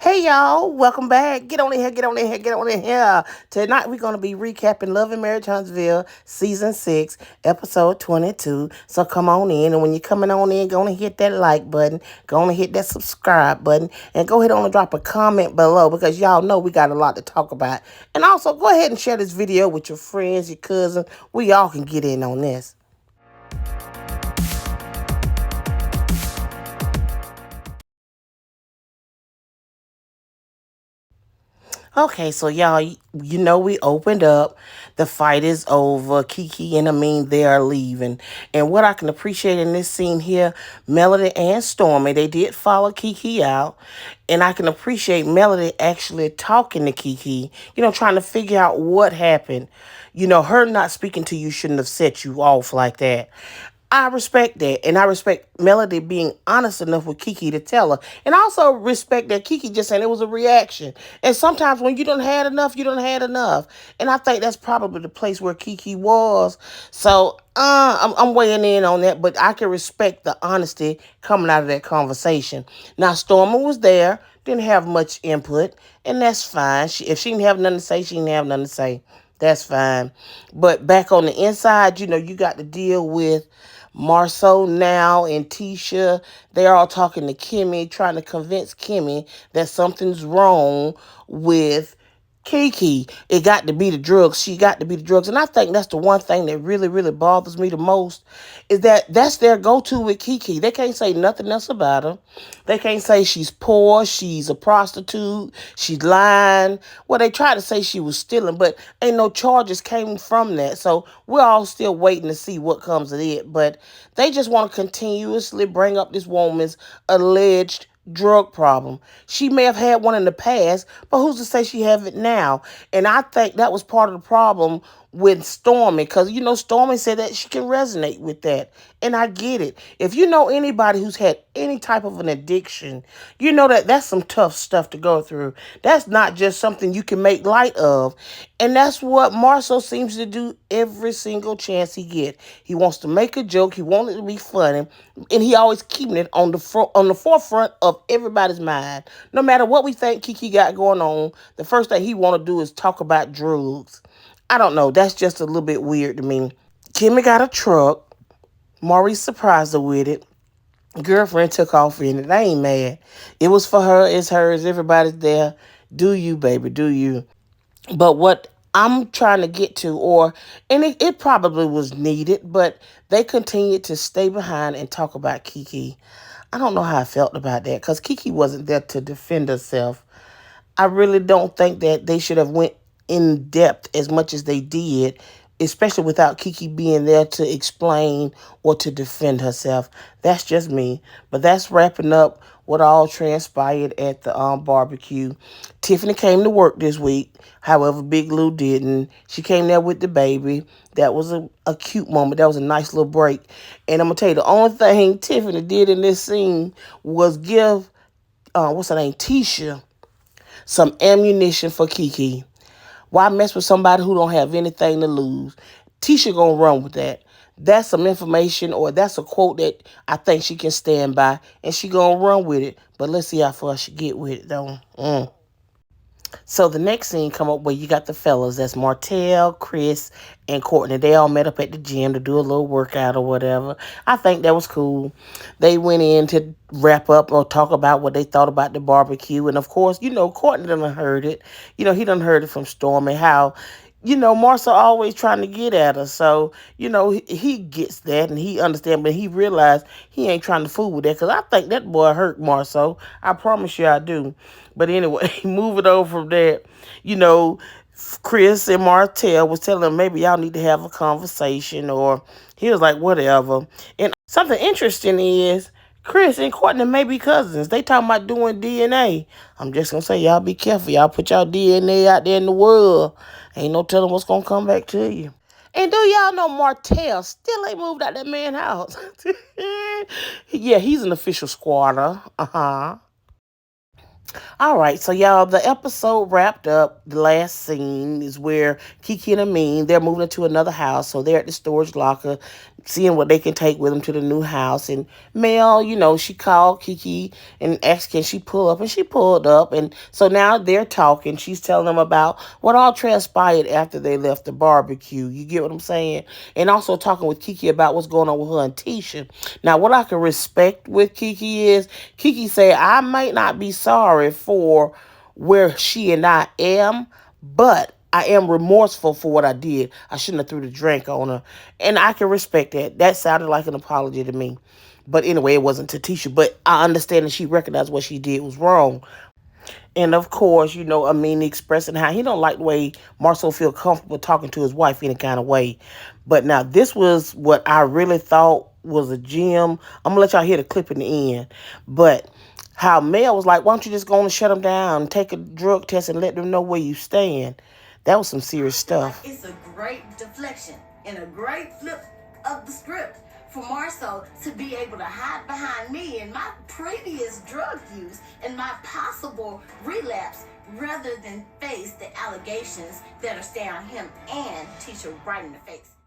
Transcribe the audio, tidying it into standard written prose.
Hey y'all, welcome back. Get on in here, get on in here, get on in here. Tonight we're going to be recapping Love and Marriage Huntsville Season 6, Episode 22. So come on in, and when you're coming on in, go on and hit that like button, go on and hit that subscribe button, and go ahead on and drop a comment below because y'all know we got a lot to talk about. And also go ahead and share this video with your friends, your cousins. We all can get in on this. Okay, so y'all, you know we opened up. The fight is over. Kiki and Amin, they are leaving. And what I can appreciate in this scene here, Melody and Stormy, they did follow Kiki out. And I can appreciate Melody actually talking to Kiki, trying to figure out what happened. Her not speaking to you shouldn't have set you off like that. I respect that. And I respect Melody being honest enough with Kiki to tell her. And I also respect that Kiki just saying it was a reaction. And sometimes when you don't had enough, you don't had enough. And I think that's probably the place where Kiki was. So I'm weighing in on that. But I can respect the honesty coming out of that conversation. Now, Stormer was there. Didn't have much input. And that's fine. If she didn't have nothing to say, she didn't have nothing to say. That's fine. But back on the inside, you got to deal with Marceau now and Tisha. They're all talking to Kimmy, trying to convince Kimmy that something's wrong with Kiki. It got to be the drugs. She got to be the drugs. And I think that's the one thing that really, really bothers me the most is that that's their go-to with Kiki. They can't say nothing else about her. They can't say she's poor, she's a prostitute, she's lying. Well, they try to say she was stealing, but ain't no charges came from that. So we're all still waiting to see what comes of it. But they just want to continuously bring up this woman's alleged drug problem. She may have had one in the past, but who's to say she have it now? And I think that was part of the problem with Stormy, because Stormy said that she can resonate with that. And I get it. If you know anybody who's had any type of an addiction, you know that that's some tough stuff to go through. That's not just something you can make light of. And that's what Marceau seems to do every single chance he get. He wants to make a joke, he wants it to be funny, and he always keeping it on the forefront of everybody's mind. No matter what we think Kiki got going on, the first thing he want to do is talk about drugs. I don't know. That's just a little bit weird to me. Kimmy got a truck. Maurice surprised her with it. Girlfriend took off in it. I ain't mad. It was for her. It's hers. Everybody's there. Do you, baby. Do you. But what I'm trying to get to, and it probably was needed, but they continued to stay behind and talk about Kiki. I don't know how I felt about that because Kiki wasn't there to defend herself. I really don't think that they should have went in depth as much as they did, especially without Kiki being there to explain or to defend herself. That's just me. But that's wrapping up what all transpired at the barbecue. Tiffany came to work this week. However, Big Lou didn't. She came there with the baby. That was a cute moment. That was a nice little break. And I'm going to tell you, the only thing Tiffany did in this scene was give, what's her name, Tisha, some ammunition for Kiki. Why mess with somebody who don't have anything to lose? Tisha gonna run with that. That's some information, or that's a quote that I think she can stand by, and she gonna run with it. But let's see how far she get with it, though. So the next scene come up where you got the fellas. That's Martell, Chris, and Courtney. They all met up at the gym to do a little workout or whatever. I think that was cool. They went in to wrap up or talk about what they thought about the barbecue. And of course, Courtney done heard it. He done heard it from Stormy how Marcel always trying to get at her. So, he gets that and he understands, but he realized he ain't trying to fool with that because I think that boy hurt Marcel. I promise you I do. But anyway, moving on from that, you know, Chris and Martell was telling him maybe y'all need to have a conversation, or he was like, whatever. And something interesting is Chris and Courtney may be cousins. They talking about doing DNA. I'm just going to say, y'all be careful. Y'all put y'all DNA out there in the world. Ain't no telling what's going to come back to you. And do y'all know Martell still ain't moved out that man's house? Yeah, he's an official squatter. Uh-huh. All right, so y'all, the episode wrapped up. The last scene is where Kiki and Amin, they're moving into another house, so they're at the storage locker, seeing what they can take with them to the new house. And Mel, she called Kiki and asked, can she pull up? And she pulled up, and so now they're talking. She's telling them about what all transpired after they left the barbecue. You get what I'm saying? And also talking with Kiki about what's going on with her and Tisha. Now, what I can respect with Kiki is Kiki said, I might not be sorry for where she and I am, but I am remorseful for what I did. I shouldn't have threw the drink on her. And I can respect that. That sounded like an apology to me. But anyway, it wasn't to Tisha. But I understand that she recognized what she did was wrong. And of course, Amin expressing how he don't like the way Marcel feel comfortable talking to his wife any kind of way. But now this was what I really thought was a gem. I'm gonna let y'all hear the clip in the end. But how Mel was like, why don't you just go on and shut them down, take a drug test and let them know where you stand. That was some serious stuff. It's a great deflection and a great flip of the script for Marceau to be able to hide behind me and my previous drug use and my possible relapse rather than face the allegations that are staring him and Tisha right in the face.